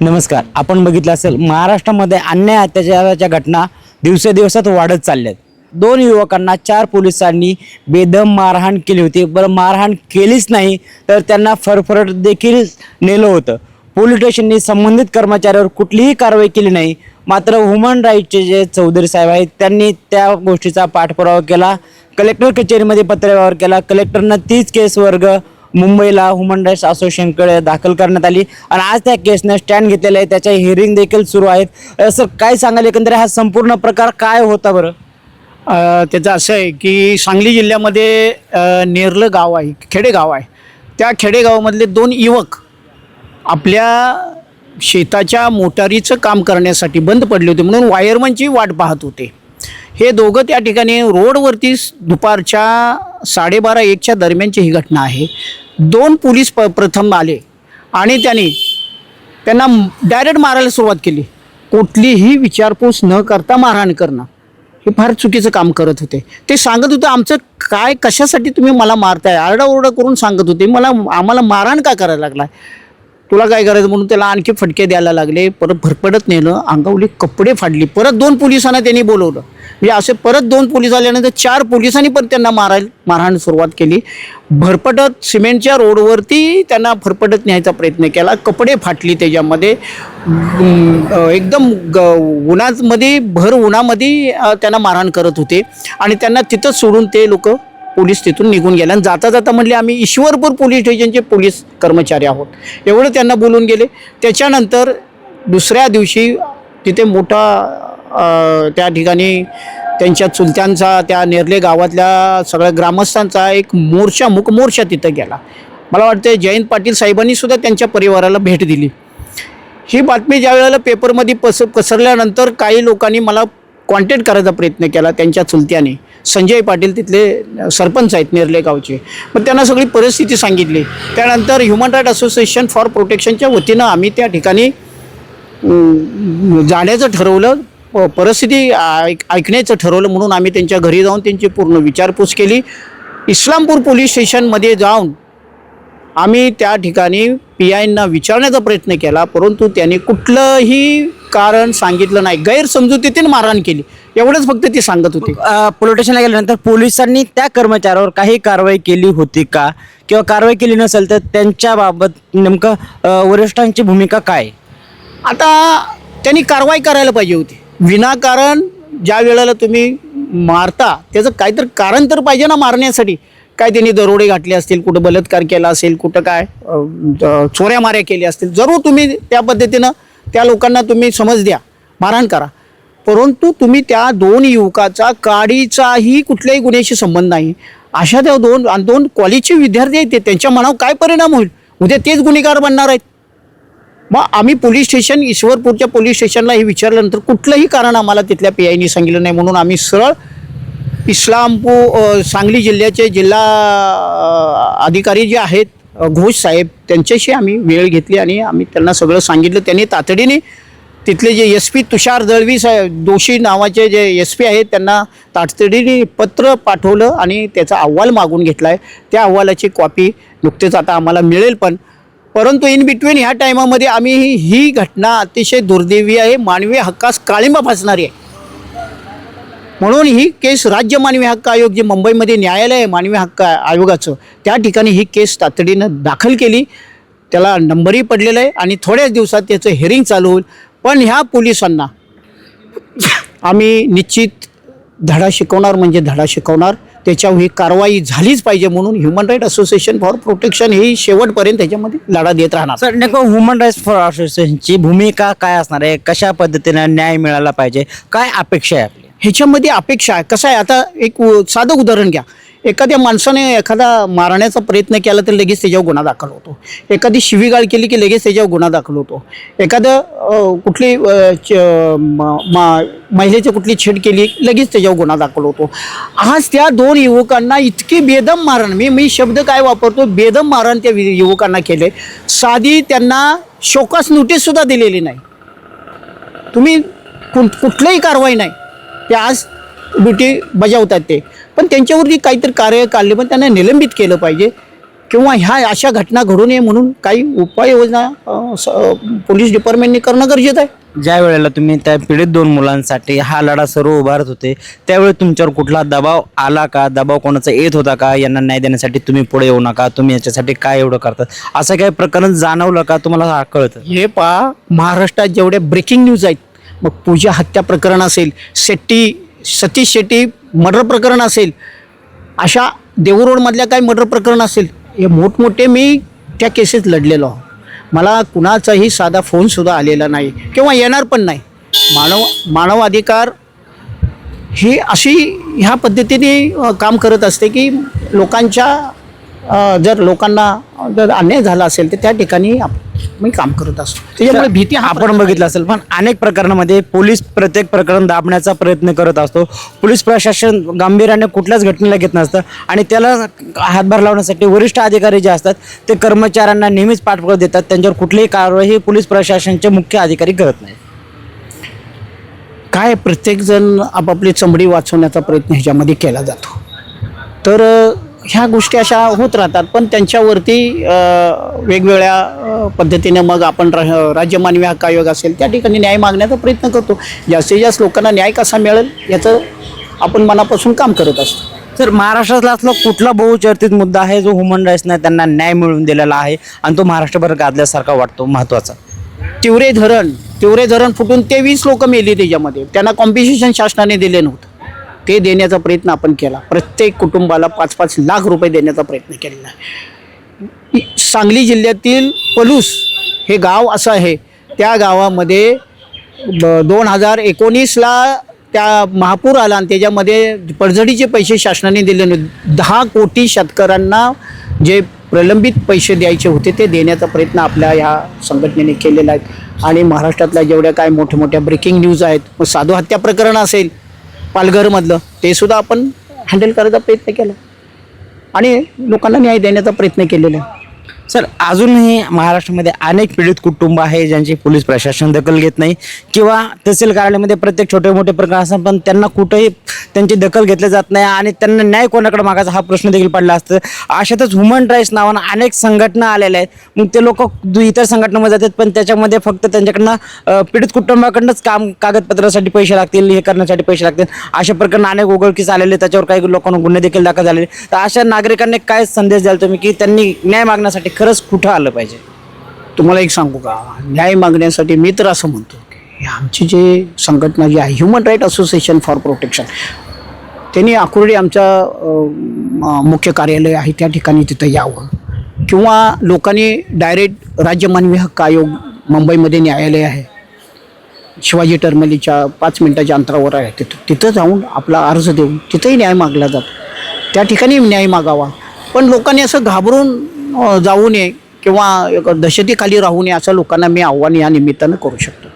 नमस्कार. आपण बघितलं असेल महाराष्ट्रामध्ये अन्याय अत्याचाराच्या घटना दिवसेदिवसात वाढत चालल्यात. 2 युवकांना 4 पोलिसांनी बेदम मारहाण केली होती. बरं, मारहाण केलीच नाही तर त्यांना फरफरट देखील नेलं होतं. पोलीस स्टेशननी संबंधित कर्मचाऱ्यावर कुठलीही कारवाई केली नाही. मात्र ह्युमन राईटचे जे चौधरी साहेब आहेत त्यांनी त्या गोष्टीचा पाठपुरावा केला. कलेक्टर कचेरीमध्ये पत्रव्यवहार केला. कलेक्टरनं तीच केस वर्ग मुंबईला ह्युमन राईट्स असोसिएशनकडे दाखल करण्यात आली आणि आज त्या केसनं स्टँड घेतलेलं आहे. त्याच्या हिअरिंग देखील सुरू आहेत. सर, काय सांगाल एकंदरीत हा संपूर्ण प्रकार काय होता बरं? त्याचं असं आहे की सांगली जिल्ह्यामध्ये नेरलं गाव आहे, खेडेगाव आहे. त्या खेडेगावामधले 2 युवक आपल्या शेताच्या मोटारीचं काम करण्यासाठी बंद पडले होते, म्हणून वायरमनची वाट पाहत होते. हे दोघं त्या ठिकाणी रोडवरती दुपारच्या 12:30-1च्या दरम्यानची ही घटना आहे. 2 पोलीस प्रथम आले आणि त्यांना डायरेक्ट मारायला सुरुवात केली. कुठलीही विचारपूस न करता मारहाण करणं हे फार चुकीचं काम करत होते. ते सांगत होते आमचं काय, कशासाठी तुम्ही मला मारताय, आरडाओरडा करून सांगत होते. आम्हाला मारहाण का करायला लागला, तुला काय करायचं म्हणून त्याला आणखी फटके द्यायला लागले. परत भरपडत नेलं, अंगावली कपडे फाडली. परत 2 पोलिसांना त्यांनी बोलवलं. म्हणजे असे परत 2 पोलीस आल्यानंतर 4 पोलिसांनी पण त्यांना मारहाण सुरुवात केली. भरपटत सिमेंटच्या रोडवरती त्यांना फरफटत न्यायचा प्रयत्न केला. कपडे फाटली त्याच्यामध्ये. एकदम उन्हामध्ये भर उन्हामध्ये त्यांना मारहाण करत होते आणि त्यांना तिथंच सोडून ते लोक पोलीस तिथून निघून गेले. आणि जाता जाता म्हणले आम्ही ईश्वरपूर पोलीस स्टेशनचे पोलीस कर्मचारी आहोत, एवढं त्यांना बोलून गेले. त्याच्यानंतर दुसऱ्या दिवशी तिथे मोठा त्या ठिकाणी त्यांच्या चुलत्यांचा, त्या नेरले गावातल्या सगळ्या ग्रामस्थांचा एक मूकमोर्चा तिथं गेला. मला वाटतं जयंत पाटील साहेबांनी सुद्धा त्यांच्या परिवाराला भेट दिली. ही बातमी ज्या वेळेला पेपरमध्ये पसरल्यानंतर काही लोकांनी मला कॉन्टॅक्ट करायचा प्रयत्न केला. त्यांच्या चुलत्याने, संजय पाटील तिथले सरपंच आहेत नेरले गावचे, पण त्यांना सगळी परिस्थिती सांगितली. त्यानंतर ह्युमन राईट असोसिएशन फॉर प्रोटेक्शनच्या वतीनं आम्ही त्या ठिकाणी जाण्याचं ठरवलं, परिस्थिती ऐकण्याचं ठरवलं. म्हणून आम्ही त्यांच्या घरी जाऊन त्यांची पूर्ण विचारपूस केली. इस्लामपूर पोलीस स्टेशनमध्ये जाऊन आम्ही त्या ठिकाणी PIंना विचारण्याचा प्रयत्न केला, परंतु त्यांनी कुठलंही कारण सांगितलं नाही. गैरसमजुतीने मारहाण केली, एवढंच फक्त ते सांगत होते. पोलीस स्टेशनला गेल्यानंतर पोलिसांनी त्या कर्मचाऱ्यावर काही कारवाई केली होती का, किंवा कारवाई केली नसेल तर त्यांच्याबाबत नेमकं वरिष्ठांची भूमिका काय? आता त्यांनी कारवाई करायला पाहिजे होती. विनाकारण ज्या वेळेला तुम्ही मारता त्याचं काहीतरी कारण तर पाहिजे ना मारण्यासाठी. काय त्यांनी दरोडे घातले असतील, कुठं बलात्कार केला असेल, कुठं काय चोऱ्या माऱ्या केल्या असतील, जरूर तुम्ही त्या पद्धतीनं त्या लोकांना तुम्ही समज द्या, मारहाण करा. परंतु तुम्ही त्या 2 युवकाचा काडीचाही कुठल्याही गुन्ह्याशी संबंध नाही. अशा त्या 2 कॉलेजचे विद्यार्थी आहेत, त्यांच्या मनावर काय परिणाम होईल, उद्या तेच गुन्हेगार बनणार आहेत. मग आम्ही पोलीस स्टेशन, ईश्वरपूरच्या पोलीस स्टेशनला हे विचारल्यानंतर कुठलंही कारण आम्हाला तिथल्या PIंनी सांगितलं नाही. म्हणून आम्ही सरळ इस्लामपूर सांगली जिल्ह्याचे जिल्हा अधिकारी जे आहेत घोष साहेब, त्यांच्याशी आम्ही वेळ घेतली आणि आम्ही त्यांना सगळं सांगितलं. त्यांनी तातडीने तिथले जे SP तुषार दळवी साहेब दोषी नावाचे जे SP आहेत त्यांना तातडीने पत्र पाठवलं आणि त्याचा अहवाल मागून घेतला आहे. त्या अहवालाची कॉपी नुकतेच आता आम्हाला मिळेल. परंतु इन बिटवीन ह्या टायमामध्ये आम्ही ही घटना अतिशय दुर्दैवी आहे, मानवी हक्कास काळिंबा फासणारी आहे. म्हणून ही केस राज्य मानवी हक्क आयोग जे मुंबईमध्ये न्यायालय आहे मानवी हक्क आयोगाचं, त्या ठिकाणी ही केस तातडीनं दाखल केली. त्याला नंबरही पडलेला आहे आणि थोड्याच दिवसात त्याचं हिअरिंग चालू होईल. पण ह्या पोलिसांना आम्ही निश्चित धडा शिकवणार म्हणजे धडा शिकवणार. त्याच्यावर ही कारवाई झालीच पाहिजे. म्हणून human right association for protection ही शेवटपर्यंत त्याच्यामध्ये लढा देत राहणार. सर, नेमकं ह्युमन राईट्स फॉर असोसिएशनची भूमिका काय असणार आहे? कशा पद्धतीनं न्याय मिळाला पाहिजे, काय अपेक्षा आहे आपली? ह्याच्यामध्ये अपेक्षा आहे. कसं आहे, आता एक साधं उदाहरण घ्या. एखाद्या माणसाने एखादा मारण्याचा प्रयत्न केला तर लगेच त्याच्यावर गुन्हा दाखल होतो. एखादी शिवीगाळ केली की लगेच त्याच्यावर गुन्हा दाखल होतो. एखादं कुठली महिलेची कुठली छेड केली लगेच त्याच्यावर गुन्हा दाखल होतो. आज त्या 2 युवकांना इतकी बेदम मारहाण, मी शब्द काय वापरतो, बेदम मारहाण त्या युवकांना केले. साधी त्यांना शोकास नोटीससुद्धा दिलेली नाही. तुम्ही कुठलीही कारवाई नाही, ते आज ड्युटी बजावतात ते. पण त्यांच्यावरती काहीतरी कार्य काढले, पण त्यांना निलंबित केलं पाहिजे. किंवा ह्या अशा घटना घडू नये म्हणून काही उपाययोजना पोलीस डिपार्टमेंटने करणं गरजेचं आहे. ज्या वेळेला तुम्ही त्या पीडित 2 मुलांसाठी हा लढा सर्व उभारत होते त्यावेळी तुमच्यावर कुठला दबाव आला का? दबाव कोणाचा येत होता का? यांना न्याय देण्यासाठी तुम्ही पुढे येऊ नका, तुम्ही याच्यासाठी काय एवढं करतात, असं काही प्रकरण जाणवलं का तुम्हाला? कळतं हे पहा, महाराष्ट्रात जेवढे ब्रेकिंग न्यूज आहेत, मग पूजा हत्या प्रकरण असेल, सतीश शेट्टी मर्डर प्रकरण असेल, अशा देऊरोडमधल्या काही मर्डर प्रकरण असेल, हे मोठमोठे मी त्या केसेस लढलेलो आहो. मला कुणाचाही साधा फोनसुद्धा आलेला नाही किंवा येणार पण नाही. मानव अधिकार ही अशी ह्या पद्धतीने काम करत असते की जर लोकांना जर अन्याय झाला असेल तर त्या ठिकाणी मी काम करत असतो. त्याच्यामुळे भीती आपण बघितलं असेल, पण अनेक प्रकरणामध्ये पोलीस प्रत्येक प्रकरण दाबण्याचा प्रयत्न करत असतो. पोलीस प्रशासन गांभीर्याने कुठल्याच घटनेला घेत नसतं आणि त्याला हातभार लावण्यासाठी वरिष्ठ अधिकारी जे असतात ते कर्मचाऱ्यांना नेहमीच पाठबळ देतात. त्यांच्यावर कुठलीही कारवाई पोलीस प्रशासनाचे मुख्य अधिकारी करत नाही. काय, प्रत्येकजण आपापली चमडी वाचवण्याचा प्रयत्न ह्याच्यामध्ये केला जातो. तर ह्या गोष्टी अशा होत राहतात, पण त्यांच्यावरती वेगवेगळ्या पद्धतीने मग आपण राज्य मानवी हक्क आयोग असेल त्या ठिकाणी न्याय मागण्याचा प्रयत्न करतो. जास्तीत जास्त लोकांना न्याय कसा मिळेल याचं आपण मनापासून काम करत असतो. तर महाराष्ट्रातला असला कुठला बहुचर्चित मुद्दा आहे जो ह्युमन राईट्सने त्यांना न्याय मिळवून दिलेला आहे आणि तो महाराष्ट्रभर गाजल्यासारखा वाटतो, महत्त्वाचा? तिवरे धरण फुटून 23 लोक मेली त्याच्यामध्ये. त्यांना कॉम्पिटिशन शासनाने दिले नव्हतं, ते देण्याचा प्रयत्न आपण केला. प्रत्येक कुटुंबाला 5-5 लाख रुपये देण्याचा प्रयत्न केलेला आहे. सांगली जिल्ह्यातील पलूस हे गाव असं आहे, त्या गावामध्ये 2019ला त्या महापूर आला आणि त्याच्यामध्ये पडझडीचे पैसे शासनाने दिले नव्हते. 10 कोटी शेतकऱ्यांना जे प्रलंबित पैसे द्यायचे होते ते देण्याचा प्रयत्न आपल्या ह्या संघटनेने केलेला आहे. आणि महाराष्ट्रातल्या जेवढ्या काय मोठ्या ब्रेकिंग न्यूज आहेत, मग साधू हत्या प्रकरण असेल पालघरमधलं, ते सुद्धा आपण हँडल करायचा प्रयत्न केला आणि लोकांना न्याय देण्याचा प्रयत्न केलेला आहे. सर, अजूनही महाराष्ट्रामध्ये अनेक पीडित कुटुंब आहे ज्यांची पोलीस प्रशासन दखल घेत नाही किंवा तहसील कार्यालयामध्ये प्रत्येक छोटे मोठे प्रकरण असतात पण त्यांना कुठेही त्यांची दखल घेतली जात नाही आणि त्यांना न्याय कोणाकडे मागायचा हा प्रश्न देखील पडला असतं. अशातच ह्युमन राईट्स नावानं अनेक संघटना आलेल्या आहेत. मग ते लोक इतर संघटनामध्ये जातात पण त्याच्यामध्ये फक्त त्यांच्याकडनं पीडित कुटुंबाकडनंच कागदपत्रासाठी पैसे लागतील, हे करण्यासाठी पैसे लागतील, अशा प्रकरण अनेक उघडकीस आलेले, त्याच्यावर काही लोकांना गुन्हे देखील दाखल झालेले. तर अशा नागरिकांनी काय संदेश द्याल तुम्ही की त्यांनी न्याय मागण्यासाठी खरंच कुठं आलं पाहिजे? तुम्हाला एक सांगू का, न्याय मागण्यासाठी मी तर असं म्हणतो की आमची जी संघटना जी आहे human right association for protection, त्यांनी आकुर्डी आमचा मुख्य कार्यालय आहे त्या ठिकाणी तिथं यावं किंवा लोकांनी डायरेक्ट राज्य मानवी हक्क आयोग मुंबईमध्ये न्यायालय आहे, शिवाजी टर्मिनलच्या 5 मिनिटाच्या अंतरावर आहे, तिथं जाऊन आपला अर्ज देऊन तिथंही न्याय मागला जातो. त्या ठिकाणी न्याय मागावा. पण लोकांनी असं घाबरून जाऊ नये किंवा दहशतीखाली राहू नये असं लोकांना मी आव्हान या निमित्तानं करू शकतो.